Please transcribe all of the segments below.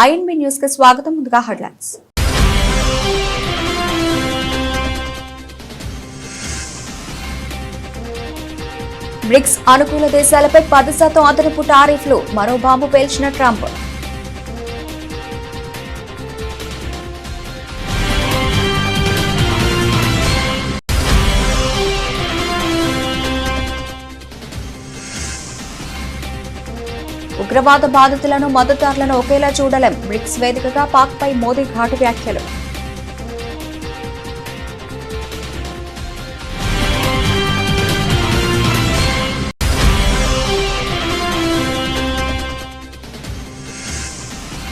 INB news కి స్వాగతం. ముందుగా హెడ్లైన్స్. బ్రిక్స్ అనుకూల దేశాలపై 10% అదనపు టారిఫ్లు, మరో బాంబు పేల్చిన ట్రంప్. ఉగ్రవాద బాధితులను మద్దతుదారులను ఒకేలా చూడలేం. బ్రిక్స్ వేదికగా పాక్ పై మోదీ ఘాటు వ్యాఖ్యలు.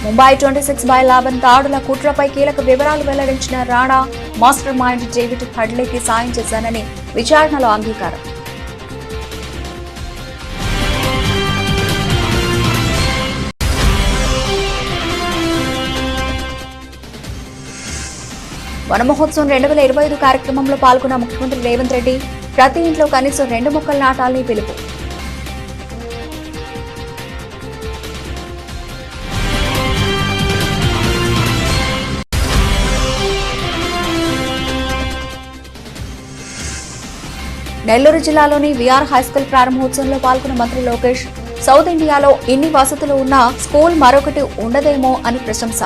ముంబై 26/11 దాడుల కుట్రపై కీలక వివరాలు వెల్లడించిన రాణా. మాస్టర్ మైండ్ డేవిడ్ హెడ్లీకి సాయం చేశానని విచారణలో అంగీకారం. వన మహోత్సవం 2025 కార్యక్రమంలో పాల్గొన్న ముఖ్యమంత్రి రేవంత్ రెడ్డి. ప్రతి ఇంట్లో కనీసం 2 మొక్కలు నాటాలని పిలుపు. నెల్లూరు జిల్లాలోని విఆర్ హైస్కూల్ ప్రారంభోత్సవంలో పాల్గొన్న మంత్రి లోకేష్. సౌత్ ఇండియాలో ఇన్ని వసతులు ఉన్న స్కూల్ మరొకటి ఉండదేమో అని ప్రశంస.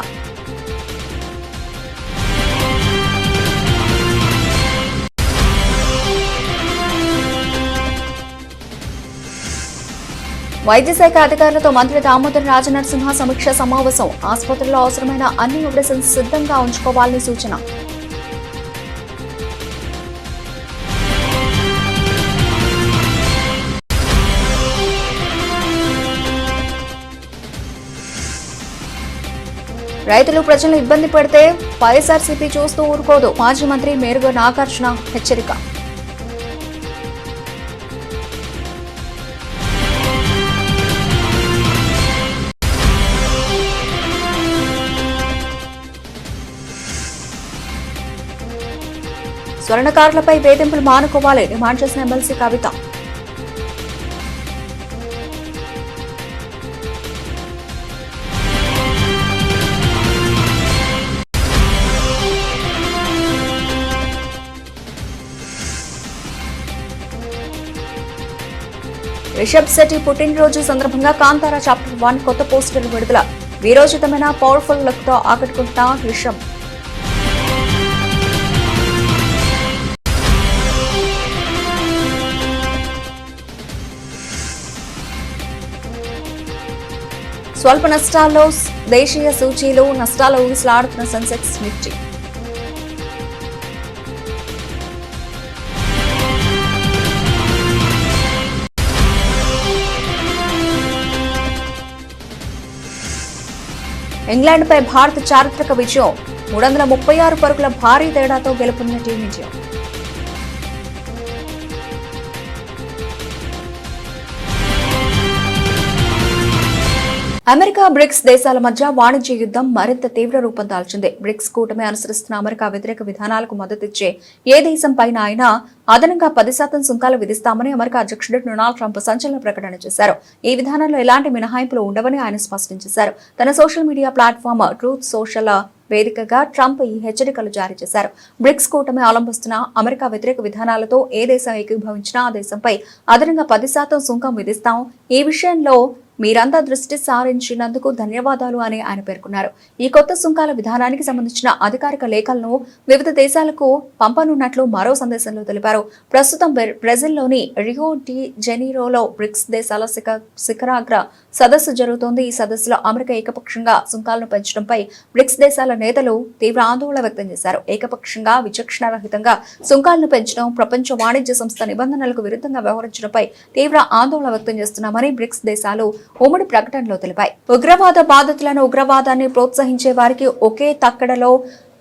వైద్య శాఖ అధికారులతో మంత్రి దామోదర్ రాజనరసింహ సమీక్ష సమావేశం. ఆసుపత్రుల్లో అవసరమైన అన్ని మెడిసిన్స్ సిద్ధంగా ఉంచుకోవాలని సూచన. రైతులు ప్రజలను ఇబ్బంది పెడితే వైఎస్ఆర్సీపీ చూస్తూ ఊరుకోదు. మాజీ మంత్రి మేరుగ నాగార్జున హెచ్చరిక. స్వర్ణకారులపై వేధింపులు మానుకోవాలి డిమాండ్ చేసిన ఎమ్మెల్సీ కవిత. రిషబ్ శెట్టి పుట్టినరోజు సందర్భంగా కాంతారా చాప్టర్ 1 కొత్త పోస్టర్ విడుదల. వీరోచితమైన పవర్ఫుల్ లుక్ తో ఆకట్టుకుంటున్న రిషబ్. స్వల్ప నష్టాల్లో దేశీయ సూచీలు. నష్టాల ఊగిసలాడుతున్న సెన్సెక్స్, నిఫ్టీ. ఇంగ్లాండ్పై భారత్ చారిత్రక విజయం. 336 పరుగుల భారీ తేడాతో గెలుపొందిన టీమిండియా. అమెరికా బ్రిక్స్ దేశాల మధ్య వాణిజ్య యుద్ధం మరింత తీవ్ర రూపం దాల్చింది. బ్రిక్స్ కూటమి అనుసరిస్తున్న అమెరికా వ్యతిరేక విధానాలకు మద్దతిచ్చే ఏ దేశం పైన అయినా అదనంగా 10% సుంకాలు విధిస్తామని అమెరికా అధ్యక్షుడు డొనాల్డ్ ట్రంప్ సంచలన ప్రకటన చేశారు. ఈ విధానంలో ఎలాంటి మినహాయింపులు ఉండవని ఆయన స్పష్టం చేశారు. తన social media platform truth social వేదికగా ట్రంప్ ఈ హెచ్చరికలు జారీ చేశారు. బ్రిక్స్ కూటమి అవలంబిస్తున్న అమెరికా వ్యతిరేక విధానాలతో ఏ దేశం ఏకీభవించినా ఆ దేశంపై అదనంగా 10% సుంకం విధిస్తాం. ఈ విషయంలో మీరంతా దృష్టి సారించినందుకు ధన్యవాదాలు అని ఆయన పేర్కొన్నారు. ఈ కొత్త సుంకాల విధానానికి సంబంధించిన అధికారిక లేఖలను వివిధ దేశాలకు పంపనున్నట్లు మరో సందేశంలో తెలిపారు. ప్రస్తుతం బ్రెజిల్లోని రియో డి జెనీరోలో బ్రిక్స్ దేశాల శిఖరాగ్ర సదస్సు జరుగుతోంది. ఈ సదస్సులో అమెరికా ఏకపక్షంగా సుంకాలను పెంచడంపై బ్రిక్స్ దేశాల నేతలు తీవ్ర ఆందోళన వ్యక్తం చేశారు. ఏకపక్షంగా విచక్షణారహితంగా సుంకాలను పెంచడం, ప్రపంచ వాణిజ్య సంస్థ నిబంధనలకు విరుద్ధంగా వ్యవహరించడంపై తీవ్ర ఆందోళన వ్యక్తం చేస్తున్నామని బ్రిక్స్ దేశాలు ఉమ్మడి ప్రకటనలో తెలిపాయి. ఉగ్రవాద బాధితులను, ఉగ్రవాదాన్ని ప్రోత్సహించే వారికి ఒకే తక్కడలో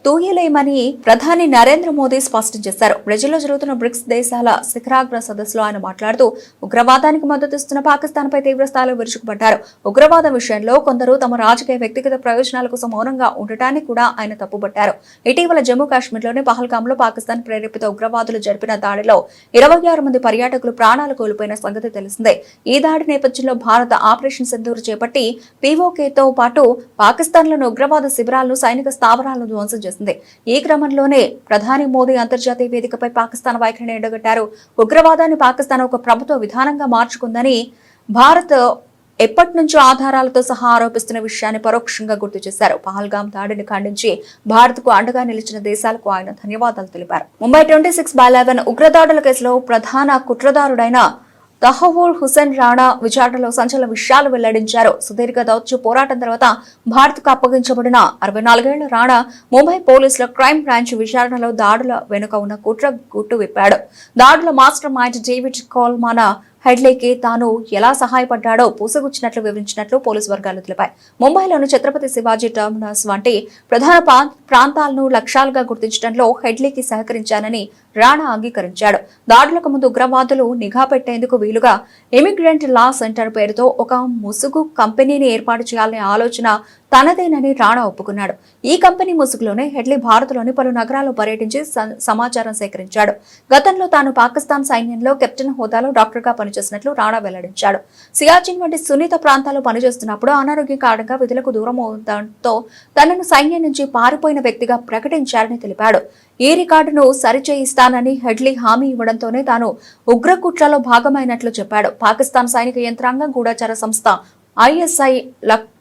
తూయలేమని ప్రధాని నరేంద్ర మోదీ స్పష్టం చేశారు. బ్రెజిల్లో జరుగుతున్న బ్రిక్స్ దేశాల శిఖరాగ్ర సదస్సులో ఆయన మాట్లాడుతూ ఉగ్రవాదానికి మద్దతిస్తున్న పాకిస్తాన్పై తీవ్ర స్థాయిలో విరుచుకుపడ్డారు. ఉగ్రవాదం విషయంలో కొందరు తమ రాజకీయ వ్యక్తిగత ప్రయోజనాల కోసం మౌనంగా ఉండటాన్ని కూడా ఆయన తప్పుపట్టారు. ఇటీవల జమ్మూ కాశ్మీర్లోని పహల్గాంలో పాకిస్తాన్ ప్రేరేపిత ఉగ్రవాదులు జరిపిన దాడిలో 26 మంది పర్యాటకులు ప్రాణాలు కోల్పోయిన సంగతి తెలిసిందే. ఈ దాడి నేపథ్యంలో భారత ఆపరేషన్ సింధూర్ చేపట్టి పీఓకేతో పాటు పాకిస్తాన్లోని ఉగ్రవాద శిబిరాలను, సైనిక స్థావరాలను ధ్వంసం చేసింది. ఈ క్రమంలోనే ప్రధాని మోదీ అంతర్జాతీయ వేదికపై పాకిస్తాన్ వైఖరిని ఎండగట్టారు. ఉగ్రవాదాన్ని పాకిస్తాన్ ఒక ప్రభుత్వ విధానంగా మార్చుకుందని భారత్ ఎప్పటి నుంచో ఆధారాలతో సహా ఆరోపిస్తున్న విషయాన్ని పరోక్షంగా గుర్తు చేశారు. పహల్గాం దాడిని ఖండించి భారత్ కు అండగా నిలిచిన దేశాలకు ఆయన ధన్యవాదాలు తెలిపారు. ముంబై 26/11 ఉగ్రదాడుల కేసులో ప్రధాన కుట్రదారుడైన తహవూర్ హుసేన్ రాణా విచారణలో సంచలన విషయాలు వెల్లడించారు. సుదీర్ఘ దౌత్య పోరాటం తర్వాత భారత్ కు అప్పగించబడిన 64 ఏళ్ల రాణా ముంబై పోలీసుల క్రైమ్ బ్రాంచ్ విచారణలో దాడుల వెనుక ఉన్న కుట్ర గుట్టు విప్పాడు. దాడుల మాస్టర్ మైండ్ డేవిడ్ కోల్మాన్ హెడ్లీకి తాను ఎలా సహాయపడ్డాడో పూసగుచ్చినట్లు వివరించినట్లు పోలీసు వర్గాలు తెలిపాయి. ముంబైలోని ఛత్రపతి శివాజీ టర్మినస్ వంటి ప్రధాన ప్రాంతాలను లక్ష్యాలుగా గుర్తించడంలో హెడ్లీకి సహకరించానని రాణా అంగీకరించాడు. దాడులకు ముందు ఉగ్రవాదులు నిఘా పెట్టేందుకు వీలుగా ఇమిగ్రెంట్ లా సెంటర్ పేరుతో ఒక ముసుగు కంపెనీని ఏర్పాటు చేయాలనే ఆలోచన తనదేనని రాణా ఒప్పుకున్నాడు. ఈ కంపెనీ ముసుగులోనే హెడ్లీ భారత్లోని పలు నగరాల్లో పర్యటించి సమాచారం సేకరించాడు. గతంలో తాను పాకిస్తాన్ సైన్యంలో కెప్టెన్ హోదాలో డాక్టర్గా పనిచేసినట్లు రాణా వెల్లడించాడు. సియాచిన్ వంటి సున్నిత ప్రాంతాల్లో పనిచేస్తున్నప్పుడు అనారోగ్యం కారణంగా విధులకు దూరం అవడంతో తనను సైన్యం నుంచి పారిపోయిన వ్యక్తిగా ప్రకటించారని తెలిపాడు. ఈ రికార్డును సరిచేయిస్తానని హెడ్లీ హామీ ఇవ్వడంతోనే తాను ఉగ్రకుట్రలో భాగమైనట్లు చెప్పాడు. పాకిస్తాన్ సైనిక యంత్రాంగం, గూఢచార సంస్థ ఐఎస్ఐ,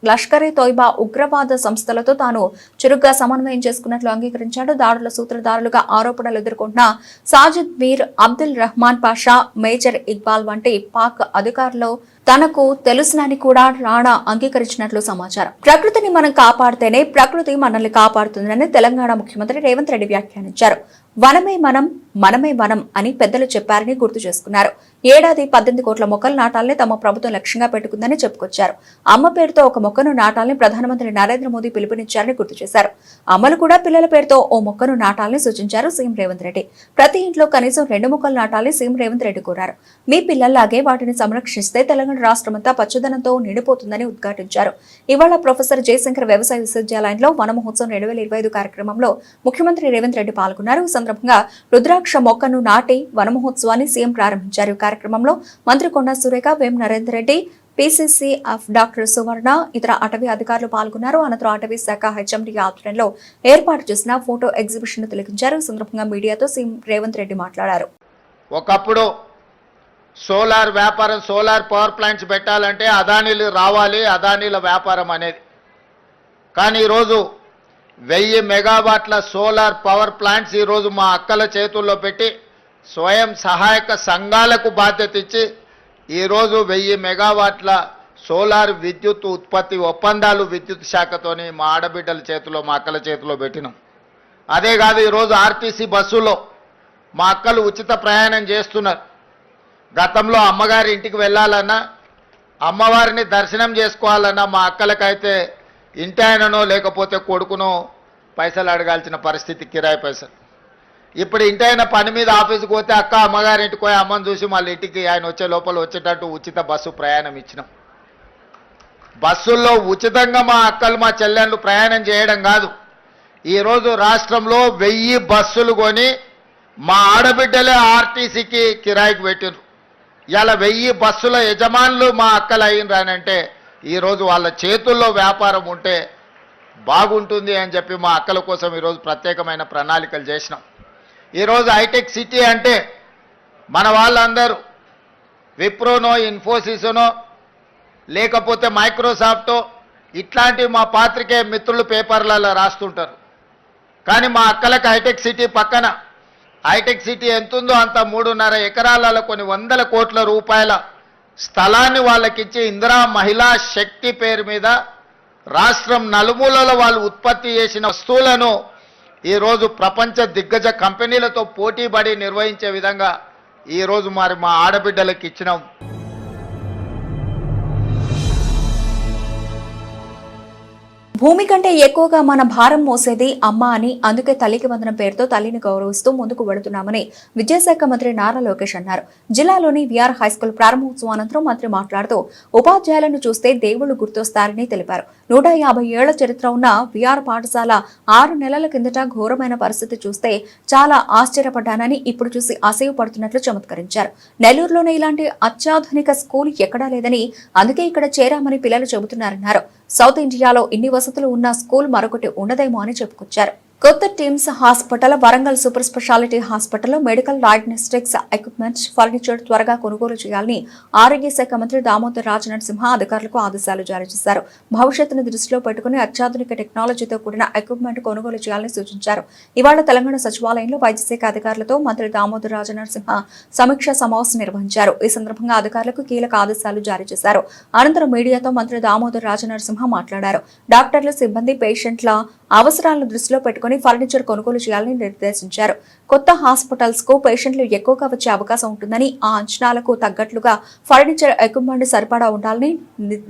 లష్కరే తోయిబా ఉగ్రవాద సంస్థలతో తాను చురుగ్గా సమన్వయం చేసుకున్నట్లు అంగీకరించాడు. దాడుల సూత్రధారులుగా ఆరోపణలు ఎదుర్కొంటున్న సాజిద్ మీర్, అబ్దుల్ రహమాన్ పాషా, మేజర్ ఇక్బాల్ వంటి పాక్ అధికారులు తనకు తెలుసునని కూడా రాణా అంగీకరించినట్లు సమాచారం. ప్రకృతిని మనం కాపాడితేనే ప్రకృతి మనల్ని కాపాడుతుందని తెలంగాణ ముఖ్యమంత్రి రేవంత్ రెడ్డి వ్యాఖ్యానించారు. వనమే మనం, మనమే వనం అని పెద్దలు చెప్పారని గుర్తు చేసుకున్నారు. ఏడాది 18 కోట్ల మొక్కలు నాటాలని తమ ప్రభుత్వం లక్ష్యంగా పెట్టుకుందని చెప్పుకొచ్చారు. అమ్మ పేరుతో ఒక మొక్కను నాటాలని ప్రధానమంత్రి నరేంద్ర మోదీ పిలుపునిచ్చారని గుర్తు చేశారు. అమ్మలు కూడా పిల్లల పేరుతో ఓ మొక్కను నాటాలని సూచించారు సీఎం రేవంత్ రెడ్డి. ప్రతి ఇంట్లో కనీసం 2 మొక్కలు నాటాలని సీఎం రేవంత్ రెడ్డి కోరారు. మీ పిల్లల్లాగే వాటిని సంరక్షిస్తే తెలంగాణ రాష్ట్రమంతా పచ్చదనంతో నిండిపోతుందని ఉద్ఘాటించారు. ఇవాళ ప్రొఫెసర్ జయశంకర్ వ్యవసాయ విశ్వవిద్యాలయంలో వన మహోత్సవం 2025 కార్యక్రమంలో ముఖ్యమంత్రి రేవంత్ రెడ్డి పాల్గొన్నారు. ఈ సందర్భంగా రుద్రాక్ష మొక్కను నాటి వన మహోత్సవాన్ని సీఎం ప్రారంభించారు. ఈ కార్యక్రమంలో మంత్రి కొండా సురేఖ, వేం నరేందర్ రెడ్డి, పీసీసీ డాక్టర్ సువర్ణ, ఇతర అటవీ అధికారులు పాల్గొన్నారు. అనంతరం అటవీ శాఖ హెచ్ఎండీ ఆధ్వర్యంలో ఏర్పాటు చేసిన ఫోటో ఎగ్జిబిషన్ తిలకించారు. ఈ సందర్భంగా మీడియాతో సీఎం రేవంత్ రెడ్డి మాట్లాడారు. ఒకప్పుడు సోలార్ వ్యాపారం, సోలార్ పవర్ ప్లాంట్స్ పెట్టాలంటే అదానీలు రావాలి, అదానీల వ్యాపారం అనేది. కానీ ఈరోజు 1000 మెగావాట్ల సోలార్ పవర్ ప్లాంట్స్ ఈరోజు మా అక్కల చేతుల్లో పెట్టి స్వయం సహాయక సంఘాలకు బాధ్యత ఇచ్చి ఈరోజు 1000 మెగావాట్ల సోలార్ విద్యుత్ ఉత్పత్తి ఒప్పందాలు విద్యుత్ శాఖతోని మా ఆడబిడ్డల చేతిలో, మా అక్కల చేతిలో పెట్టినాం. అదే కాదు, ఈరోజు ఆర్టీసీ బస్సులో మా అక్కలు ఉచిత ప్రయాణం చేస్తున్నారు. గతంలో అమ్మగారి ఇంటికి వెళ్ళాలన్నా, అమ్మవారిని దర్శనం చేసుకోవాలన్నా మా అక్కలకైతే ఇంటి ఆయననో లేకపోతే కొడుకునో పైసలు అడగాల్సిన పరిస్థితి, కిరాయి పైసలు. ఇప్పుడు ఇంటి ఆయన పని మీద ఆఫీస్కి పోతే అక్క అమ్మగారి ఇంటికి పోయి అమ్మని చూసి మళ్ళీ ఇంటికి ఆయన వచ్చే లోపల వచ్చేటట్టు ఉచిత బస్సు ప్రయాణం ఇచ్చినాం. బస్సుల్లో ఉచితంగా మా అక్కలు, మా చెల్లెళ్ళు ప్రయాణం చేయడం కాదు, ఈరోజు రాష్ట్రంలో 1000 బస్సులు కొని మా ఆడబిడ్డలే ఆర్టీసీకి కిరాయికి పెట్టినారు. ఇలా 1000 బస్సుల యజమానులు మా అక్కలు అయినరానంటే ఈరోజు వాళ్ళ చేతుల్లో వ్యాపారం ఉంటే బాగుంటుంది అని చెప్పి మా అక్కల కోసం ఈరోజు ప్రత్యేకమైన ప్రణాళికలు చేసినాం. ఈరోజు హైటెక్ సిటీ అంటే మన వాళ్ళందరూ విప్రోనో, ఇన్ఫోసిస్నో లేకపోతే మైక్రోసాఫ్టో ఇట్లాంటి మా పాత్రికేయ మిత్రులు పేపర్లలో రాస్తుంటారు. కానీ మా అక్కలకు హైటెక్ సిటీ పక్కన, హైటెక్ సిటీ ఎంతుందో అంత 3.5 ఎకరాలలో కొన్ని 100 కోట్ల రూపాయల స్థలాన్ని వాళ్ళకిచ్చి ఇందిరా మహిళా శక్తి పేరు మీద రాష్ట్రం నలుమూలలో వాళ్ళు ఉత్పత్తి చేసిన వస్తువులను ఈరోజు ప్రపంచ దిగ్గజ కంపెనీలతో పోటీపడి నిర్వహించే విధంగా ఈరోజు మరి మా ఆడబిడ్డలకు ఇచ్చినాం. భూమి కంటే ఎక్కువగా మన భారం మోసేది అమ్మ అని, అందుకే తల్లికి వందనం పేరుతో తల్లిని గౌరవిస్తూ ముందుకు వెళుతున్నామని విద్యాశాఖ మంత్రి నారా లోకేష్ అన్నారు. జిల్లాలోని విఆర్ హైస్కూల్ ప్రారంభోత్సవం అనంతరం మంత్రి మాట్లాడుతూ ఉపాధ్యాయులను చూస్తే దేవుళ్లు గుర్తొస్తారని తెలిపారు. 150 ఏళ్ల చరిత్ర ఉన్న విఆర్ పాఠశాల 6 నెలల కిందట ఘోరమైన పరిస్థితి చూస్తే చాలా ఆశ్చర్యపడ్డానని, ఇప్పుడు చూసి అసహ్యపడుతున్నట్లు చమత్కరించారు. నెల్లూరులోనే ఇలాంటి అత్యాధునిక స్కూల్ ఎక్కడా లేదని, అందుకే ఇక్కడ చేరామని పిల్లలు చెబుతున్నారన్నారు. సౌత్ ఇండియాలో ఇన్ని వసతులు ఉన్న స్కూల్ మరొకటి ఉండదేమో అని చెప్పుకొచ్చారు. కొత్త teams hospital, Warangal super speciality హాస్పిటల్లో మెడికల్ డయాగ్నోస్టిక్స్ ఎక్విప్మెంట్స్, ఫర్నిచర్ త్వరగా కొనుగోలు చేయాలని ఆరోగ్య శాఖ మంత్రి దామోదర్ రాజనరసింహ అధికారులకు ఆదేశాలు జారీ చేశారు. భవిష్యత్తును దృష్టిలో పెట్టుకుని అత్యాధునిక టెక్నాలజీతో కూడిన ఎక్విప్మెంట్ కొనుగోలు చేయాలని సూచించారు. ఇవాళ తెలంగాణ సచివాలయంలో వైద్యశాఖ అధికారులతో మంత్రి దామోదర్ రాజనరసింహ సమీక్షా సమావేశం నిర్వహించారు. ఈ సందర్భంగా అధికారులకు కీలక ఆదేశాలు జారీ చేశారు. అనంతరం మీడియాతో మంత్రి దామోదర్ రాజనరసింహ మాట్లాడారు. డాక్టర్లు, సిబ్బంది, పేషెంట్ల అవసరాలను దృష్టిలో పెట్టుకుని ఫర్నిచర్ కొనుగోలు చేయాలని నిర్దేశించారు. కొత్త హాస్పిటల్స్ కు పేషెంట్లు ఎక్కువగా వచ్చే అవకాశం ఉంటుందని, ఆ అంచనాలకు తగ్గట్లుగా ఫర్నిచర్ ఎక్విప్మెంట్ సరిపడా ఉండాలని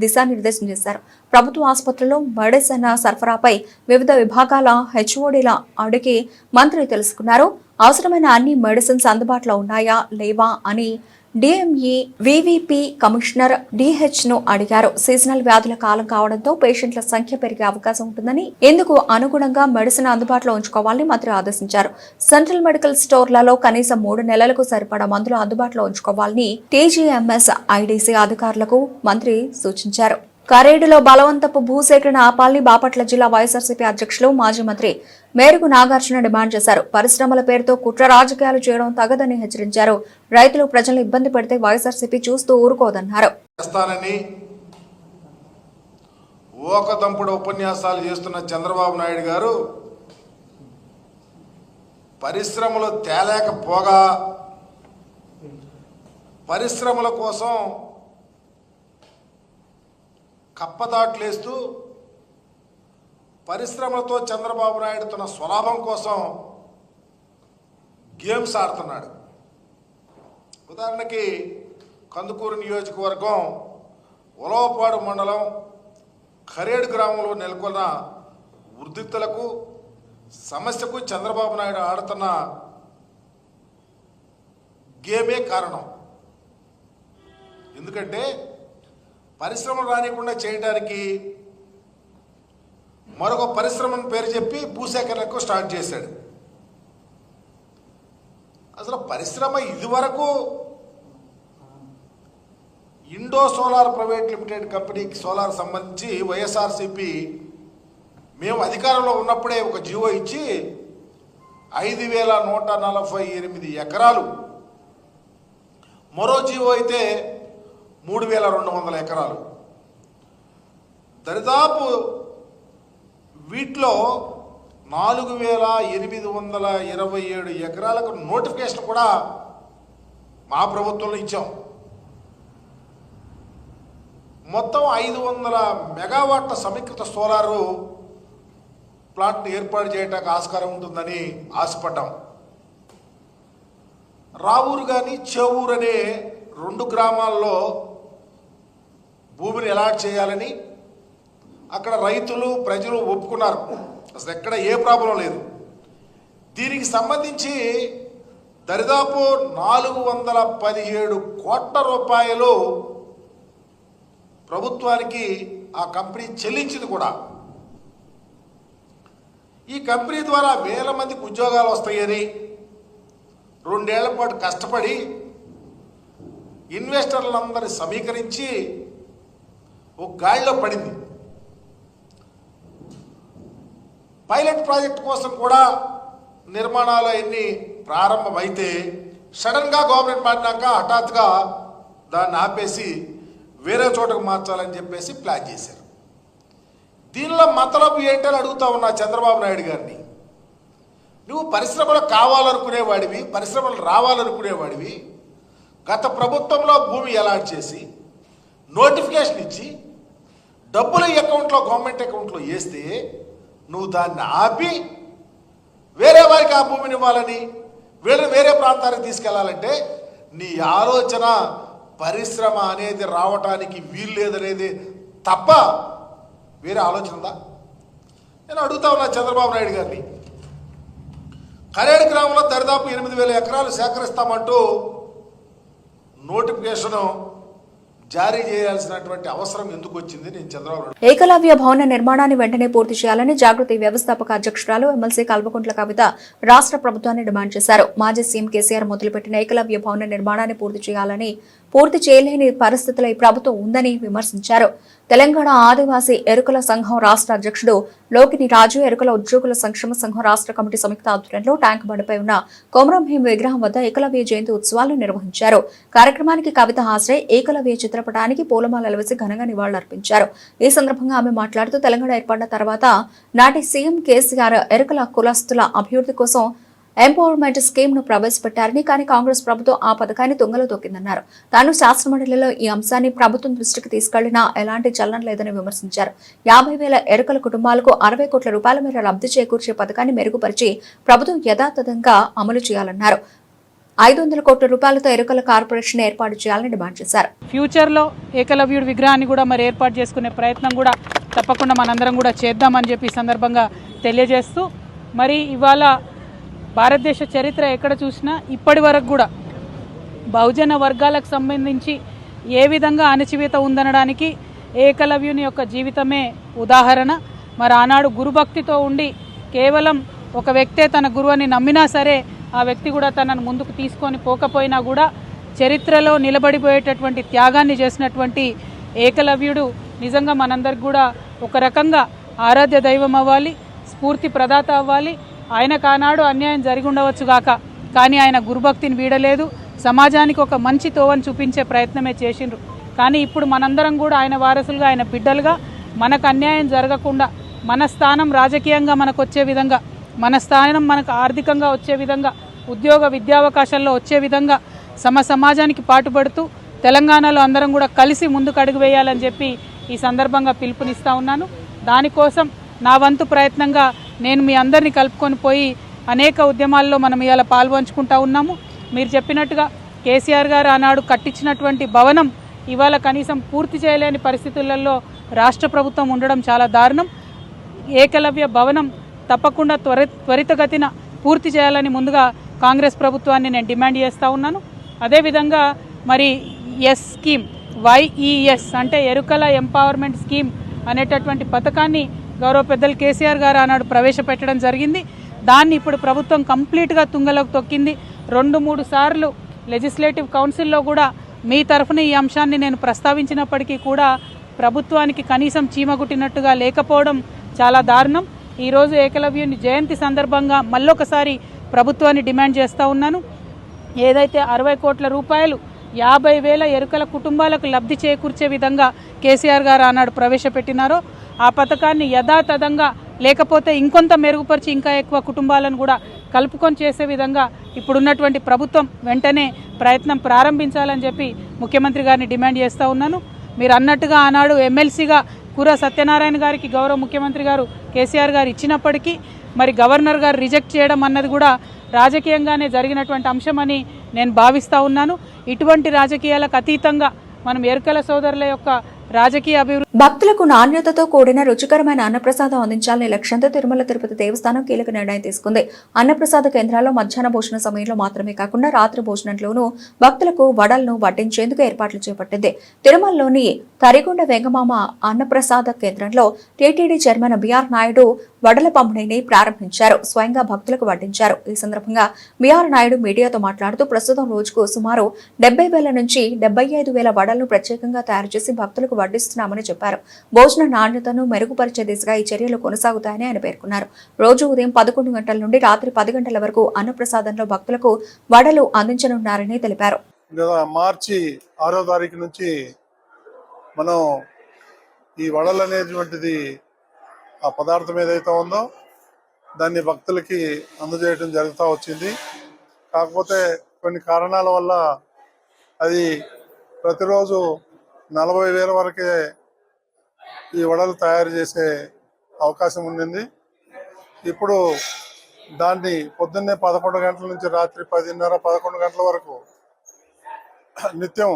దిశానిర్దేశం చేశారు. ప్రభుత్వ ఆసుపత్రుల్లో మెడిసిన్ సరఫరాపై వివిధ విభాగాల హెచ్ఓడీల అడిగి మంత్రి తెలుసుకున్నారు. అవసరమైన అన్ని మెడిసిన్స్ అందుబాటులో ఉన్నాయా లేవా అని డిఎంఈ వివిపి కమిషనర్ డిహెచ్ ను అడిగారు. సీజనల్ వ్యాధుల కాలం కావడంతో పేషెంట్ల సంఖ్య పెరిగే అవకాశం ఉంటుందని, ఇందుకు అనుగుణంగా మెడిసిన్ అందుబాటులో ఉంచుకోవాలని మంత్రి ఆదేశించారు. సెంట్రల్ మెడికల్ స్టోర్లలో కనీసం 3 నెలలకు సరిపడా మందులు అందుబాటులో ఉంచుకోవాలని టీజీఎంఎస్ ఐడీసీ అధికారులకు మంత్రి సూచించారు. కరేడులో బలవంతపు భూసేకరణ ఆపాలని బాపట్ల జిల్లా వైఎస్ఆర్సీపీ అధ్యక్షులు మాజీ మంత్రి మేరుగు నాగార్జున డిమాండ్ చేశారు. పరిశ్రమల పేరుతో కుట్ర రాజకీయాలు చేయడం తగదని హెచ్చరించారు. రైతులు ప్రజలను ఇబ్బంది పెడితే వైఎస్ఆర్సీపీ చూస్తూ ఊరుకోదన్నారు. ఓకదంపుడు ఉపన్యాసాలు చేస్తున్న చంద్రబాబు నాయుడు గారు పరిశ్రమలు తేలేకపోగా పరిశ్రమల కోసం కప్పదాట్లేస్తూ పరిశ్రమలతో చంద్రబాబు నాయుడు తన స్వలాభం కోసం గేమ్స్ ఆడుతున్నాడు. ఉదాహరణకి కందుకూరు నియోజకవర్గం ఉలవపాడు మండలం కరేడు గ్రామంలో నెలకొన్న ఉద్రిక్తలకు సమస్యకు చంద్రబాబు నాయుడు ఆడుతున్న గేమే కారణం. ఎందుకంటే పరిశ్రమలు రానికుండా చేయడానికి మరొక పరిశ్రమను పేరు చెప్పి భూసేకరణకు స్టార్ట్ చేశాడు. అసలు పరిశ్రమ ఇదివరకు ఇండో సోలార్ ప్రైవేట్ లిమిటెడ్ కంపెనీకి సోలార్ సంబంధించి వైఎస్ఆర్సీపీ మేము అధికారంలో ఉన్నప్పుడే ఒక జీవో ఇచ్చి 5,148 ఎకరాలు, మరో జీవో అయితే 3,200 ఎకరాలు, దరిదాపు వీటిలో 4,827 ఎకరాలకు నోటిఫికేషన్ కూడా మా ప్రభుత్వంలో ఇచ్చాం. మొత్తం 500 మెగావాట్ల సమీకృత సోలారు ప్లాంట్ని ఏర్పాటు చేయడానికి ఆస్కారం ఉంటుందని ఆశపడ్డాం. రావూరు కానీ చెవూరు అనే 2 గ్రామాల్లో భూమిని అలాట్ చేయాలని అక్కడ రైతులు ప్రజలు ఒప్పుకున్నారు. అసలు ఎక్కడ ఏ ప్రాబ్లం లేదు. దీనికి సంబంధించి దరిదాపు 417 కోట్ల రూపాయలు ప్రభుత్వానికి ఆ కంపెనీ చెల్లించింది కూడా. ఈ కంపెనీ ద్వారా వేల మందికి ఉద్యోగాలు వస్తాయని 2 ఏళ్ల పాటు కష్టపడి ఇన్వెస్టర్లందరినీ సమీకరించి ఒక గాడిలో పడింది. పైలట్ ప్రాజెక్ట్ కోసం కూడా నిర్మాణాలు అన్నీ ప్రారంభమైతే సడన్గా గవర్నమెంట్ మారినాక హఠాత్తుగా దాన్ని ఆపేసి వేరే చోటకు మార్చాలని చెప్పేసి ప్లాన్ చేశారు. దీనిలో మతలబు ఏంటని అడుగుతా ఉన్నా చంద్రబాబు నాయుడు గారిని. నువ్వు పరిశ్రమలు కావాలనుకునేవాడివి, పరిశ్రమలు రావాలనుకునేవాడివి, గత ప్రభుత్వంలో భూమి అలాట్ చేసి నోటిఫికేషన్ ఇచ్చి డబ్బులు అకౌంట్లో గవర్నమెంట్ అకౌంట్లో వేస్తే నువ్వు దాన్ని ఆపి వేరే వారికి ఆ భూమిని ఇవ్వాలని, వీళ్ళని వేరే ప్రాంతానికి తీసుకెళ్లాలంటే నీ ఆలోచన పరిశ్రమ అనేది రావటానికి వీలు లేదనేది తప్ప వేరే ఆలోచన ఉందా? నేను అడుగుతా ఉన్నా చంద్రబాబు నాయుడు గారిని. కరేడు గ్రామంలో దరిదాపు 8,000 ఎకరాలు సేకరిస్తామంటూ నోటిఫికేషన్ జారీ చేయాల్సినటువంటి అవసరం ఎందుకు వచ్చింది? నేను చంద్రబాబు నాయుడు ఏకలవ్య భవన నిర్మాణాన్ని వెంటనే పూర్తి చేయాలని జాగృతి వ్యవస్థాపక అధ్యక్షురాలు ఎమ్మెల్సీ కల్వకుంట్ల కవిత రాష్ట్ర ప్రభుత్వాన్ని డిమాండ్ చేశారు. మాజీ సీఎం కేసీఆర్ మొదలుపెట్టిన ఏకలవ్య భవన నిర్మాణాన్ని పూర్తి చేయలేని పరిస్థితుల్లో ఈ ప్రభుత్వం ఉందని విమర్శించారు. తెలంగాణ ఆదివాసీ ఎరుకల సంఘం రాష్ట్ర అధ్యక్షుడు లోకిని రాజు, ఎరుకల ఉద్యోగుల సంక్షేమ సంఘం రాష్ట్ర కమిటీ సంయుక్త ఆధ్వర్యంలో ట్యాంక్ బండపై ఉన్న కొమరం భీం విగ్రహం వద్ద ఏకలవ్య జయంతి ఉత్సవాలను నిర్వహించారు. కార్యక్రమానికి కవిత హాజరై ఏకలవ్య చిత్రపటానికి పూలమాలలు వేసి ఘనంగా నివాళులర్పించారు. ఈ సందర్భంగా ఆమె మాట్లాడుతూ తెలంగాణ ఏర్పడిన తర్వాత నాటి సీఎం కేసీఆర్ ఎరుకల కులస్తుల అభివృద్ధి కోసం ఎంపవర్మెంట్ స్కీమ్ ను ప్రవేశపెట్టారని, కానీ కాంగ్రెస్ ప్రభుత్వం ఆ పథకాన్ని తుంగలో తొక్కిందన్నారు. తాను శాసనమండలిలో ఈ అంశాన్ని ప్రభుత్వం దృష్టికి తీసుకెళ్లినా ఎలాంటి చలనం లేదని విమర్శించారు. 50,000 ఎరుకల కుటుంబాలకు 60 కోట్ల రూపాయల మేర లబ్ధి చేకూర్చే పథకాన్ని మెరుగుపరిచి ప్రభుత్వం యథాతథంగా అమలు చేయాలన్నారు. 500 కోట్ల రూపాయలతో ఎరుకల కార్పొరేషన్ ఏర్పాటు చేయాలని డిమాండ్ చేశారు. ఫ్యూచర్ లో ఏకలవ్యుడి విగ్రహాన్ని కూడా మరి ఏర్పాటు చేసుకునే ప్రయత్నం కూడా తప్పకుండా మనందరం కూడా చేద్దామని చెప్పి ఈ సందర్భంగా తెలియజేస్తూ, మరి ఇవాళ భారతదేశ చరిత్ర ఎక్కడ చూసినా ఇప్పటి వరకు కూడా బహుజన వర్గాలకు సంబంధించి ఏ విధంగా అణచివేత ఉందనడానికి ఏకలవ్యుని యొక్క జీవితమే ఉదాహరణ. మరి ఆనాడు గురుభక్తితో ఉండి కేవలం ఒక వ్యక్తే తన గురువుని నమ్మినా సరే ఆ వ్యక్తి కూడా తనను ముందుకు తీసుకొని పోకపోయినా కూడా చరిత్రలో నిలబడిపోయేటటువంటి త్యాగాన్ని చేసినటువంటి ఏకలవ్యుడు నిజంగా మనందరికి కూడా ఒక రకంగా ఆరాధ్య దైవం అవ్వాలి, స్ఫూర్తి ప్రదాత అవ్వాలి. ఆయన కానాడు అన్యాయం జరిగి ఉండవచ్చు గాక, కానీ ఆయన గురుభక్తిని వీడలేదు, సమాజానికి ఒక మంచి తోవని చూపించే ప్రయత్నమే చేసిండ్రు. కానీ ఇప్పుడు మనందరం కూడా ఆయన వారసులుగా, ఆయన బిడ్డలుగా మనకు అన్యాయం జరగకుండా, మన స్థానం రాజకీయంగా మనకు వచ్చే విధంగా, మన స్థానం మనకు ఆర్థికంగా వచ్చే విధంగా, ఉద్యోగ విద్యావకాశాల్లో వచ్చే విధంగా సమాజానికి పాటుపడుతూ తెలంగాణలో అందరం కూడా కలిసి ముందుకు అడుగు వేయాలని చెప్పి ఈ సందర్భంగా పిలుపునిస్తా ఉన్నాను. దానికోసం నా వంతు ప్రయత్నంగా నేను మీ అందరినీ కలుపుకొని పోయి అనేక ఉద్యమాల్లో మనం ఇవాళ పాల్పంచుకుంటా ఉన్నాము. మీరు చెప్పినట్టుగా కేసీఆర్ గారు ఆనాడు కట్టించినటువంటి భవనం ఇవాళ కనీసం పూర్తి చేయలేని పరిస్థితులలో రాష్ట్ర ప్రభుత్వం ఉండడం చాలా దారుణం. ఏకలవ్య భవనం తప్పకుండా త్వరితగతిన పూర్తి చేయాలని ముందుగా కాంగ్రెస్ ప్రభుత్వాన్ని నేను డిమాండ్ చేస్తూ ఉన్నాను. అదేవిధంగా మరి ఎస్ స్కీమ్, YES అంటే ఎరుకల ఎంపవర్మెంట్ స్కీమ్ అనేటటువంటి పథకాన్ని గౌరవ పెద్దలు కేసీఆర్ గారు ఆనాడు ప్రవేశపెట్టడం జరిగింది. దాన్ని ఇప్పుడు ప్రభుత్వం కంప్లీట్గా తుంగలోకి తొక్కింది. 2-3 సార్లు లెజిస్లేటివ్ కౌన్సిల్లో కూడా మీ తరఫున ఈ అంశాన్ని నేను ప్రస్తావించినప్పటికీ కూడా ప్రభుత్వానికి కనీసం చీమగుట్టినట్టుగా లేకపోవడం చాలా దారుణం. ఈరోజు ఏకలవ్యుని జయంతి సందర్భంగా మళ్ళొకసారి ప్రభుత్వాన్ని డిమాండ్ చేస్తూ ఉన్నాను. ఏదైతే 60 కోట్ల రూపాయలు 50,000 ఎరుకల కుటుంబాలకు లబ్ధి చేకూర్చే విధంగా కేసీఆర్ గారు ఆనాడు ప్రవేశపెట్టినారో ఆ పథకాన్ని యథాతథంగా లేకపోతే ఇంకొంత మెరుగుపరిచి ఇంకా ఎక్కువ కుటుంబాలను కూడా కలుపుకొని చేసే విధంగా ఇప్పుడున్నటువంటి ప్రభుత్వం వెంటనే ప్రయత్నం ప్రారంభించాలని చెప్పి ముఖ్యమంత్రి గారిని డిమాండ్ చేస్తూ ఉన్నాను. మీరు అన్నట్టుగా ఆనాడు ఎమ్మెల్సీగా కూర సత్యనారాయణ గారికి గౌరవ ముఖ్యమంత్రి గారు కేసీఆర్ గారు ఇచ్చినప్పటికీ మరి గవర్నర్ గారు రిజెక్ట్ చేయడం అన్నది కూడా రాజకీయంగానే జరిగినటువంటి అంశమని నేను భావిస్తూ ఉన్నాను. ఇటువంటి రాజకీయాలకు అతీతంగా మనం ఎరుకల సోదరుల యొక్క రాజకీయ అభివృద్ధి భక్తులకు నాణ్యతతో కూడిన రుచికరమైన అన్నప్రసాదం అందించాలనే లక్ష్యంతో తిరుమల తిరుపతి దేవస్థానం కీలక నిర్ణయం తీసుకుంది. అన్నప్రసాద కేంద్రాల్లో మధ్యాహ్న భోజన సమయంలో మాత్రమే కాకుండా రాత్రి భోజనంలోనూ భక్తులకు వడలను వడ్డించేందుకు ఏర్పాట్లు చేపట్టింది. తిరుమలలోని తరిగొండ వెంగమామ అన్నప్రసాద కేంద్రంలో టీటీడీ చైర్మన్ బిఆర్ నాయుడు వడల పంపిణీని ప్రారంభించారు. స్వయంగా భక్తులకు వడ్డించారు. ఈ సందర్భంగా బిఆర్ నాయుడు మీడియాతో మాట్లాడుతూ ప్రస్తుతం రోజుకు సుమారు 70,000 నుంచి 75,000 వడలను ప్రత్యేకంగా తయారు చేసి భక్తులకు వడ్డిస్తున్నామని చెప్పారు. భోజన నాణ్యతను మెరుగుపరిచే దిశగా ఈ చర్యలు కొనసాగుతాయని ఆయన పేర్కొన్నారు. రోజు ఉదయం 11 గంటల నుండి రాత్రి 10 గంటల వరకు అన్నప్రసాదంలో భక్తులకు వడలు అందించనున్నారని తెలిపారు. మార్చి 6వ తారీఖు నుంచి మనం ఈ వడలు అనేటువంటిది ఆ పదార్థం ఏదైతే ఉందో దాన్ని భక్తులకి అందజేయడం జరుగుతూ వచ్చింది. కాకపోతే కొన్ని కారణాల వల్ల అది ప్రతిరోజు 40,000 వరకే ఈ వడలు తయారు చేసే అవకాశం ఉండింది. ఇప్పుడు దాన్ని పొద్దున్నే 11 గంటల నుంచి రాత్రి 10:30-11 గంటల వరకు నిత్యం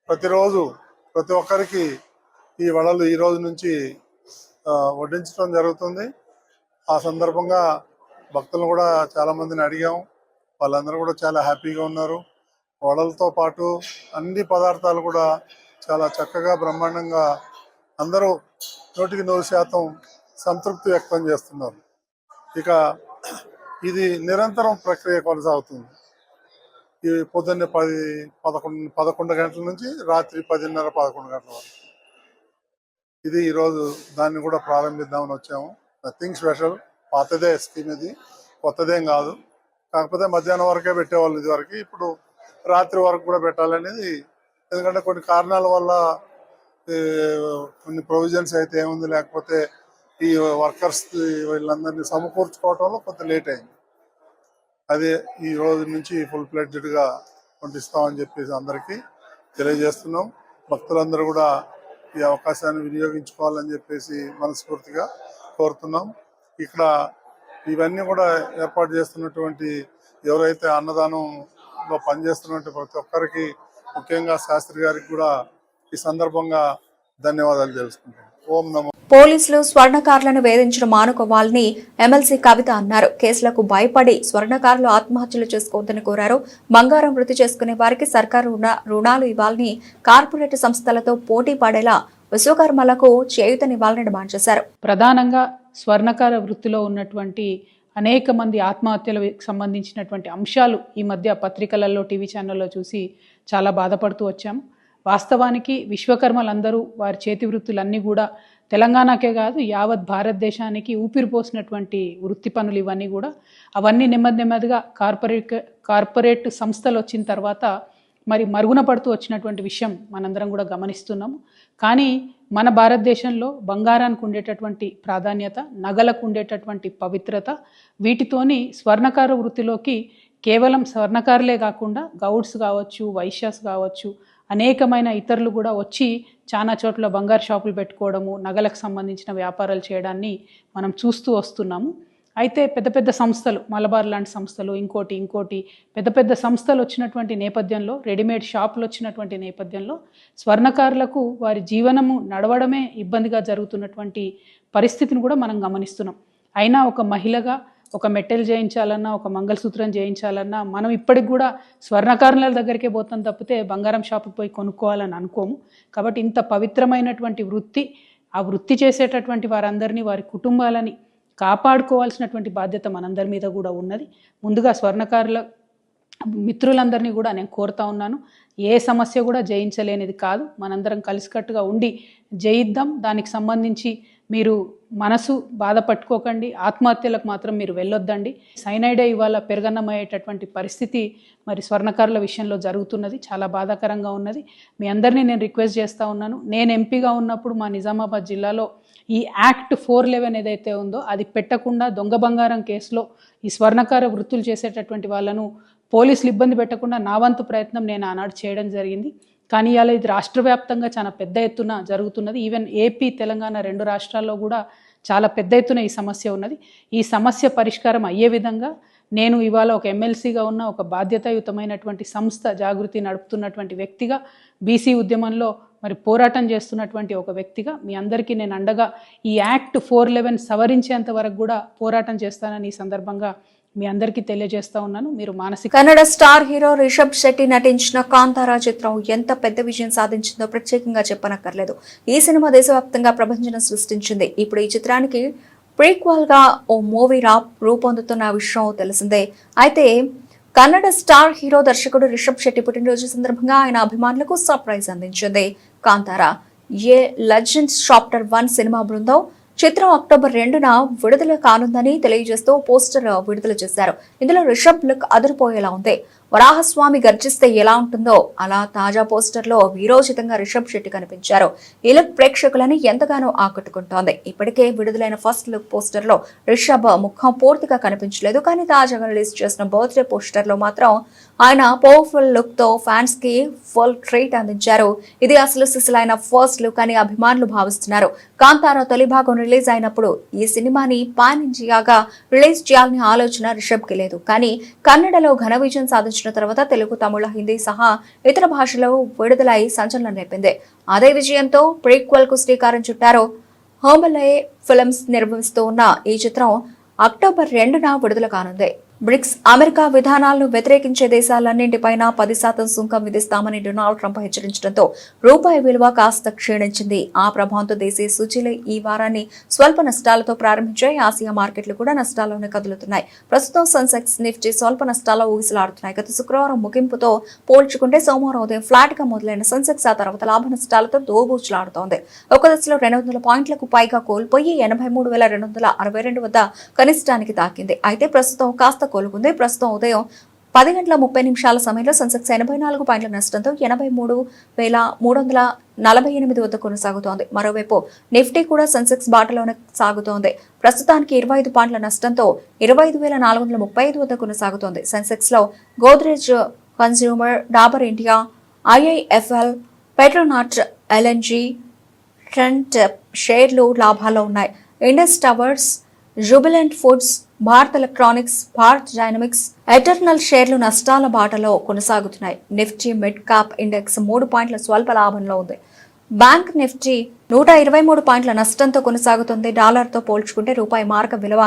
ప్రతిరోజు ప్రతి ఒక్కరికి ఈ వడలు ఈ రోజు నుంచి వడ్డించడం జరుగుతుంది. ఆ సందర్భంగా భక్తులను కూడా చాలామందిని అడిగాం. వాళ్ళందరూ కూడా చాలా హ్యాపీగా ఉన్నారు. వడలతో పాటు అన్ని పదార్థాలు కూడా చాలా చక్కగా బ్రహ్మాండంగా అందరూ 100% సంతృప్తి వ్యక్తం చేస్తున్నారు. ఇక ఇది నిరంతరం ప్రక్రియ కొనసాగుతుంది. ఈ పొద్దున్నే 11 గంటల నుంచి రాత్రి 10:30, 11 గంటల వరకు. ఇది ఈరోజు దాన్ని కూడా ప్రారంభిద్దామని వచ్చాము. నథింగ్ స్పెషల్, పాతదే స్కీమ్, ఇది కొత్తదేం కాదు. కాకపోతే మధ్యాహ్నం వరకే పెట్టేవాళ్ళు ఇదివరకు, ఇప్పుడు రాత్రి వరకు కూడా పెట్టాలనేది. ఎందుకంటే కొన్ని కారణాల వల్ల కొన్ని ప్రొవిజన్స్ అయితే ఏముంది, లేకపోతే ఈ వర్కర్స్ వీళ్ళందరినీ సమకూర్చుకోవటంలో కొంత లేట్ అయింది. అదే ఈ రోజు నుంచి ఫుల్ ఫ్లెడ్జ్డ్గా పంపిస్తామని చెప్పేసి అందరికీ తెలియజేస్తున్నాం. భక్తులందరూ కూడా ఈ అవకాశాన్ని వినియోగించుకోవాలని చెప్పేసి మనస్ఫూర్తిగా కోరుతున్నాం. ఇక్కడ ఇవన్నీ కూడా ఏర్పాటు చేస్తున్నటువంటి ఎవరైతే అన్నదానంలో పనిచేస్తున్నటువంటి ప్రతి ఒక్కరికి, ముఖ్యంగా శాస్త్రి గారికి కూడా ఈ సందర్భంగా ధన్యవాదాలు తెలుసుకుంటాం. ఓం నమో. పోలీసులు స్వర్ణకారులను వేధించడం మానుకోవాలని ఎమ్మెల్సీ కవిత అన్నారు. కేసులకు భయపడి స్వర్ణకారులు ఆత్మహత్యలు చేసుకోవద్దని కోరారు. బంగారం వృత్తి చేసుకునే వారికి సర్కారు రుణాలు ఇవ్వాలని, కార్పొరేట్ సంస్థలతో పోటీ పడేలా విశ్వకర్మలకు చేయూతనివ్వాలని డిమాండ్ చేశారు. ప్రధానంగా స్వర్ణకార వృత్తిలో ఉన్నటువంటి అనేక మంది ఆత్మహత్యలకు సంబంధించినటువంటి అంశాలు ఈ మధ్య పత్రికలలో, టీవీ ఛానల్లో చూసి చాలా బాధపడుతూ వచ్చాము. వాస్తవానికి విశ్వకర్మలందరూ వారి చేతి వృత్తులన్నీ కూడా తెలంగాణకే కాదు యావత్ భారతదేశానికి ఊపిరిపోసినటువంటి వృత్తి పనులు ఇవన్నీ కూడా. అవన్నీ నెమ్మదిగా కార్పొరేట్ సంస్థలు వచ్చిన తర్వాత మరి మరుగున పడుతూ వచ్చినటువంటి విషయం మనందరం కూడా గమనిస్తున్నాము. కానీ మన భారతదేశంలో బంగారానికి ఉండేటటువంటి ప్రాధాన్యత, నగలకు ఉండేటటువంటి పవిత్రత, వీటితోని స్వర్ణకార వృత్తిలోకి కేవలం స్వర్ణకారులే కాకుండా గౌడ్స్ కావచ్చు, వైశ్యాస్ కావచ్చు, అనేకమైన ఇతరులు కూడా వచ్చి చాలా చోట్ల బంగారు షాపులు పెట్టుకోవడము, నగలకు సంబంధించిన వ్యాపారాలు చేయడాన్ని మనం చూస్తూ వస్తున్నాము. అయితే పెద్ద పెద్ద సంస్థలు, మలబార్ లాంటి సంస్థలు, ఇంకోటి పెద్ద సంస్థలు వచ్చినటువంటి నేపథ్యంలో, రెడీమేడ్ షాపులు వచ్చినటువంటి నేపథ్యంలో స్వర్ణకారులకు వారి జీవనము నడవడమే ఇబ్బందిగా జరుగుతున్నటువంటి పరిస్థితిని కూడా మనం గమనిస్తున్నాం. అయినా ఒక మహిళగా ఒక మెట్టెలు చేయించాలన్నా, ఒక మంగళసూత్రం చేయించాలన్నా మనం ఇప్పటికి కూడా స్వర్ణకారుల దగ్గరికే పోతాం తప్పితే బంగారం షాపుకి పోయి కొనుక్కోవాలని అనుకోము. కాబట్టి ఇంత పవిత్రమైనటువంటి వృత్తి, ఆ వృత్తి చేసేటటువంటి వారందరినీ, వారి కుటుంబాలని కాపాడుకోవాల్సినటువంటి బాధ్యత మనందరి మీద కూడా ఉన్నది. ముందుగా స్వర్ణకారుల మిత్రులందరినీ కూడా నేను కోరుతా ఉన్నాను, ఏ సమస్య కూడా జయించలేనిది కాదు. మనందరం కలిసికట్టుగా ఉండి జయిద్దాం. దానికి సంబంధించి మీరు మనసు బాధపట్టుకోకండి, ఆత్మహత్యలకు మాత్రం మీరు వెళ్ళొద్దండి. సైనైడే ఇవాళ పెరగన్నమయ్యేటటువంటి పరిస్థితి మరి స్వర్ణకారుల విషయంలో జరుగుతున్నది. చాలా బాధాకరంగా ఉన్నది. మీ అందరినీ నేను రిక్వెస్ట్ చేస్తూ ఉన్నాను. నేను ఎంపీగా ఉన్నప్పుడు మా నిజామాబాద్ జిల్లాలో ఈ యాక్ట్ 411 ఏదైతే ఉందో అది పెట్టకుండా దొంగ బంగారం కేసులో ఈ స్వర్ణకార వృత్తులు చేసేటటువంటి వాళ్ళను పోలీసులు ఇబ్బంది పెట్టకుండా నా వంతు ప్రయత్నం నేను ఆనాడు చేయడం జరిగింది. కానీ ఇవాళ ఇది రాష్ట్ర వ్యాప్తంగా చాలా పెద్ద ఎత్తున జరుగుతున్నది. ఈవెన్ ఏపీ, తెలంగాణ 2 రాష్ట్రాల్లో కూడా చాలా పెద్ద ఎత్తున ఈ సమస్య ఉన్నది. ఈ సమస్య పరిష్కారం అయ్యే విధంగా నేను ఇవాళ ఒక ఎమ్మెల్సీగా ఉన్న, ఒక బాధ్యతాయుతమైనటువంటి సంస్థ జాగృతి నడుపుతున్నటువంటి వ్యక్తిగా, బీసీ ఉద్యమంలో మరి పోరాటం చేస్తున్నటువంటి ఒక వ్యక్తిగా మీ అందరికీ నేను అండగా ఈ యాక్ట్ 411 సవరించేంత వరకు కూడా పోరాటం చేస్తానని ఈ సందర్భంగా మీ అందరికీ తెలియజేస్తా ఉన్నాను. మీరు మానసిక. కన్నడ స్టార్ హీరో రిషబ్ శెట్టి నటించిన కాంతారా చిత్రం ఎంత పెద్ద విజయం సాధించిందో ప్రత్యేకంగా చెప్పనక్కర్లేదు. ఈ సినిమా దేశవ్యాప్తంగా ప్రభంజనం సృష్టించింది. ఇప్పుడు ఈ చిత్రానికి ప్రీక్వల్ గా ఓ మూవీ రూపొందుతున్న విషయం తెలిసిందే. అయితే కన్నడ స్టార్ హీరో దర్శకుడు రిషబ్ శెట్టి పుట్టినరోజు సందర్భంగా ఆయన అభిమానులకు సర్ప్రైజ్ అందించింది కాంతారా. ఏ లెజెండ్స్ చాప్టర్ 1 సినిమా బృందం చిత్రం అక్టోబర్ 2న విడుదల కానుందని తెలియజేస్తూ పోస్టర్ విడుదల చేశారు. ఇందులో రిషబ్ లుక్ అదిరిపోయేలా ఉంది. వరాహస్వామి గర్జిస్తే ఎలా ఉంటుందో అలా తాజా పోస్టర్లో వీరోచితంగా రిషబ్ శెట్టి కనిపించారు. ఈ లుక్ ప్రేక్షకులని ఎంతగానో ఆకట్టుకుంటోంది. ఇప్పటికే విడుదలైన ఫస్ట్ లుక్ పోస్టర్లో రిషబ్ ముఖం పూర్తిగా కనిపించలేదు. కానీ తాజాగా రిలీజ్ చేసిన బర్త్డే పోస్టర్లో మాత్రం ఆయన పవర్ఫుల్ లుక్ తో ఫ్యాన్స్ కి ఫుల్ ట్రీట్ అందించారు. ఇది అసలు సిసలైన ఫస్ట్ లుక్ అని అభిమానులు భావిస్తున్నారు. కాంతారా తొలి భాగం రిలీజ్ అయినప్పుడు ఈ సినిమాని పాన్ ఇండియాగా రిలీజ్ చేయాలనే ఆలోచన రిషబ్ కి లేదు. కానీ కన్నడలో ఘన విజయం సాధించిన తర్వాత తెలుగు, తమిళ, హిందీ సహా ఇతర భాషలో విడుదలై సంచలనం రేపింది. అదే విజయంతో ప్రీక్వెల్ కు శ్రీకారం చుట్టారు. హోమలే ఫిల్మ్స్ నిర్మిస్తూ ఉన్న ఈ చిత్రం అక్టోబర్ 2న విడుదల కానుంది. బ్రిక్స్ అమెరికా విధానాలను వ్యతిరేకించే దేశాలన్నింటిపైన 10% సుంకం విధిస్తామని డొనాల్డ్ ట్రంప్ హెచ్చరించడంతో రూపాయి విలువ కాస్త క్షీణించింది. ఆ ప్రభావంతో దేశీయ సూచీలు ఈ వారాన్ని స్వల్ప నష్టాలతో ప్రారంభించాయి. ఆసియా మార్కెట్లు కూడా నష్టాల్లోనే కదులుతున్నాయి. ప్రస్తుతం సెన్సెక్స్, నిఫ్టీ స్వల్ప నష్టాల్లో ఊగిసలాడుతున్నాయి. గత శుక్రవారం ముగింపుతో పోల్చుకుంటే సోమవారం ఉదయం ఫ్లాట్ గా మొదలైన సెన్సెక్స్ ఆ తర్వాత లాభ నష్టాలతో దోబూచులాడుతోంది. ఒక దశలో 200 పాయింట్లకు పైగా కోల్పోయి 83,262 వద్ద కనిష్టానికి తాకింది. అయితే ప్రస్తుతం కాస్త కోలుకుంది. ప్రస్తుతం ఉదయం 10:30 సమయంలో సెన్సెక్స్ 84 పాయింట్ల నష్టంతో 83,348 వద్ద కొనసాగుతోంది. మరోవైపు నిఫ్టీ కూడా సెన్సెక్స్ బాటలోనే సాగుతోంది. ప్రస్తుతానికి 25 పాయింట్ల నష్టంతో 25,435 వద్ద కొనసాగుతోంది. సెన్సెక్స్ లో Godrej consumer, Dabur India, IIFL, పెట్రోనాట్, LNG, Trent షేర్లు లాభాల్లో ఉన్నాయి. Indus towers, Jubilant foods, Bharat electronics, Bharat dynamics, eternal షేర్లు నష్టాల బాటలో కొనసాగుతున్నాయి. నిఫ్టీ మిడ్ క్యాప్ ఇండెక్స్ 3 పాయింట్ల స్వల్ప లాభంలో ఉంది. బ్యాంక్ నిఫ్టీ 123 పాయింట్ల నష్టంతో కొనసాగుతుంది. డాలర్తో పోల్చుకుంటే రూపాయి మారక విలువ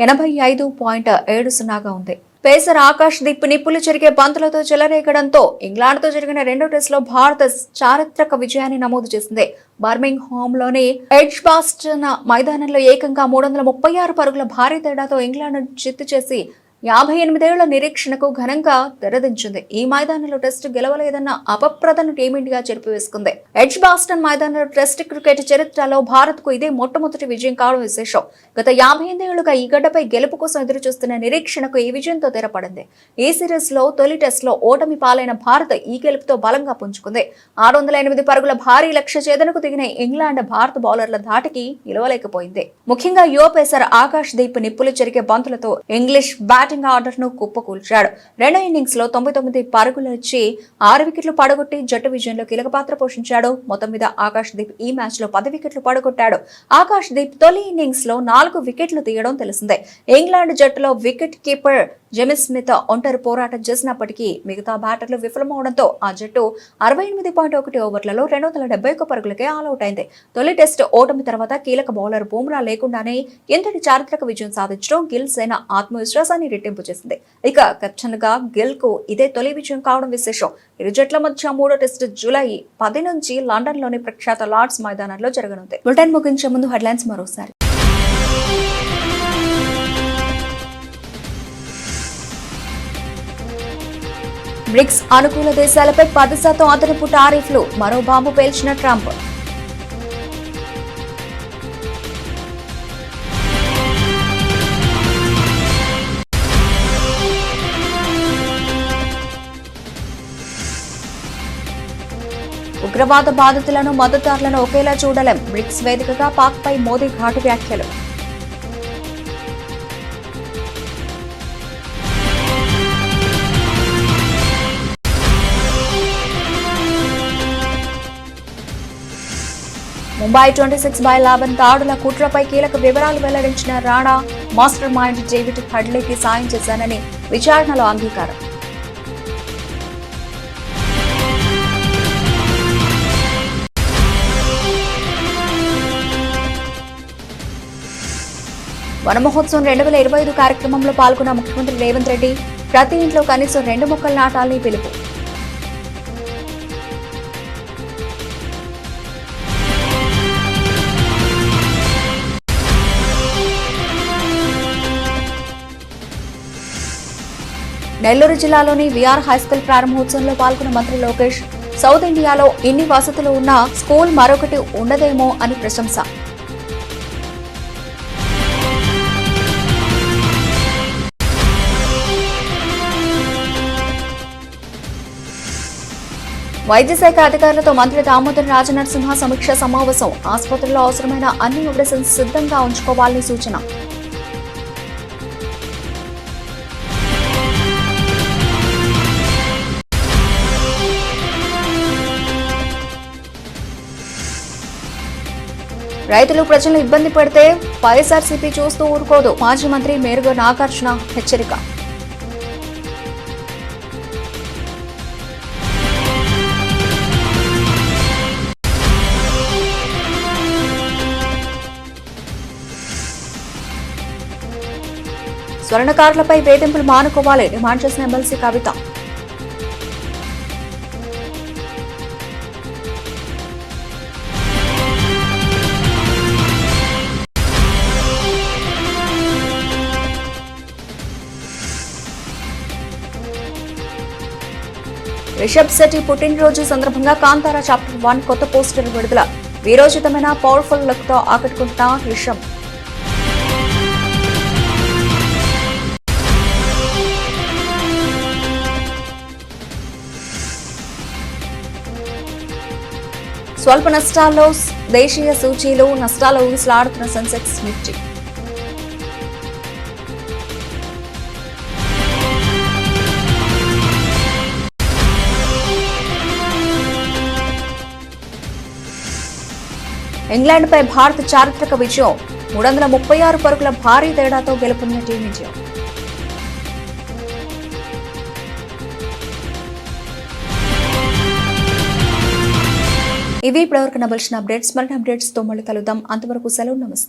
85.70గా ఉంది. పేసర్ ఆకాష్ దీప్ నిప్పులు చెరిగే బంతులతో చెలరేగడంతో ఇంగ్లాండ్తో జరిగిన రెండో టెస్టులో భారత్ చారిత్రక విజయాన్ని నమోదు చేసింది. బర్మింగ్హామ్లోని ఎడ్జ్బాస్టన్ మైదానంలో ఏకంగా 336 పరుగుల భారీ తేడాతో ఇంగ్లాండ్ చిత్తు చేసి 58 ఏళ్ల నిరీక్షణకు ఘనంగా తెరదించింది. ఈ మైదానంలో టెస్టు గెలవలేదన్న అపప్రదను టీమిండియా చెరిపివేసుకుంది. ఎడ్జ్బాస్టన్ మైదానంలో టెస్ట్ క్రికెట్ చరిత్రలో భారత్ కు ఇదే మొట్టమొదటి విజయం కావడం విశేషం. గత 58 ఏళ్లుగా ఈ గడ్డపై గెలుపు కోసం ఎదురుచూస్తున్న నిరీక్షణకు ఈ విజయంతో తెరపడింది. ఈ సిరీస్ లో తొలి టెస్ట్ లో ఓటమి పాలైన భారత్ ఈ గెలుపుతో బలంగా పుంజుకుంది. 608 పరుగుల భారీ లక్ష్య ఛేదనకు దిగిన ఇంగ్లాండ్ భారత బౌలర్ల ధాటికి నిలవలేకపోయింది. ముఖ్యంగా యువ పేసర్ ఆకాష్ దీప్ నిప్పులు చెరిగే బంతులతో ఇంగ్లీష్ బ్యాటింగ్ ఆర్డర్ ను కుప్పకూల్చాడు. రెండో ఇన్నింగ్స్ లో 99 పరుగులు ఇచ్చి 6 వికెట్లు పడగొట్టి జట్టు విజయంలో కీలక పాత్ర పోషించాడు. మొత్తం మీద ఆకాష్ దీప్ ఈ మ్యాచ్ లో 10 వికెట్లు పడగొట్టాడు. ఆకాష్ దీప్ తొలి ఇన్నింగ్స్ లో 4 వికెట్లు తీయడం తెలిసిందే. ఇంగ్లాండ్ జట్టులో వికెట్ కీపర్ జెమిస్ స్మిత్ ఒంటరి పోరాటం చేసినప్పటికీ మిగతా బ్యాటర్లు విఫలమవడంతో ఆ జట్టు 68.1 ఓవర్లలో 271 పరుగులకే ఆల్అౌట్ అయింది. తొలి టెస్ట్ ఓటమి తర్వాత కీలక బౌలర్ బుమ్రా లేకుండానే ఎంతటి చారిత్రక విజయం సాధించడం గిల్ సేన ఆత్మవిశ్వాసాన్ని రెట్టింపు చేసింది. ఇక కెప్టెన్ గా గిల్ కు ఇదే తొలి విజయం కావడం విశేషం. ఇరు జట్ల మధ్య మూడో టెస్ట్ జూలై 10 నుంచి లండన్ లోని ప్రఖ్యాత లార్డ్స్ మైదానంలో జరగనుంది. బులెటిన్ ముగించే ముందు హెడ్లైన్స్ మరోసారి. బ్రిక్స్ అనుకూల దేశాలపై 10% అదనపు టారిఫ్లు, మరో బాంబు పేల్చిన ట్రంప్. ఉగ్రవాద బాధితులను, మద్దతుదారులను ఒకేలా చూడలేం. బ్రిక్స్ వేదికగా పాక్ పై మోదీ ఘాటు వ్యాఖ్యలు. ముంబై 26/11 దాడుల కుట్రపై కీలక వివరాలు వెల్లడించిన రాణా. మాస్టర్ మైండ్ డేవిడ్ హడ్లీకి సాయం చేశానని విచారణలో అంగీకారం. వన మహోత్సవం 2025 కార్యక్రమంలో పాల్గొన్న ముఖ్యమంత్రి రేవంత్ రెడ్డి. ప్రతి ఇంట్లో కనీసం 2 మొక్కలు నాటాలని పిలుపు. నెల్లూరు జిల్లాలోని విఆర్ హైస్కూల్ ప్రారంభోత్సవంలో పాల్గొన్న మంత్రి లోకేష్. సౌత్ ఇండియాలో ఇన్ని వసతులు ఉన్న స్కూల్ మరొకటి ఉండదేమో అని ప్రశంస. వైద్య శాఖ అధికారులతో మంత్రి దామోదర్ రాజనరసింహ సమీక్ష సమావేశం. ఆసుపత్రుల్లో అవసరమైన అన్ని మెడిసిన్స్ సిద్ధంగా ఉంచుకోవాలని సూచన. రైతులు ప్రజలను ఇబ్బంది పెడితే వైఎస్ఆర్సీపీ చూస్తూ ఊరుకోదు. మాజీ మంత్రి మేరుగ నాగార్జున హెచ్చరిక. స్వర్ణకారులపై వేధింపులు మానుకోవాలి డిమాండ్ చేసిన ఎమ్మెల్సీ కవిత. రిషబ్ శెట్టి పుట్టినరోజు సందర్భంగా కాంతారా చాప్టర్ 1 కొత్త పోస్టర్ విడుదల. వీరోచితమైన పవర్ఫుల్ లుక్ తో ఆకట్టుకుంటున్న రిషబ్. స్వల్ప నష్టాల్లో దేశీయ సూచీలు నష్టాల ఊగిసలాడుతున్న సెన్సెక్స్ నిఫ్టీ. ఇంగ్లాండ్పై భారత్ చారిత్రక విజయం. 336 పరుగుల భారీ తేడాతో గెలుపొందిన టీమిండియా. ఇవి ఇప్పటివరకు నవలసిన అప్డేట్స్. మరిన్ని అప్డేట్స్ తో మళ్ళీ కలుద్దాం. అంతవరకు సెలవు. నమస్తే.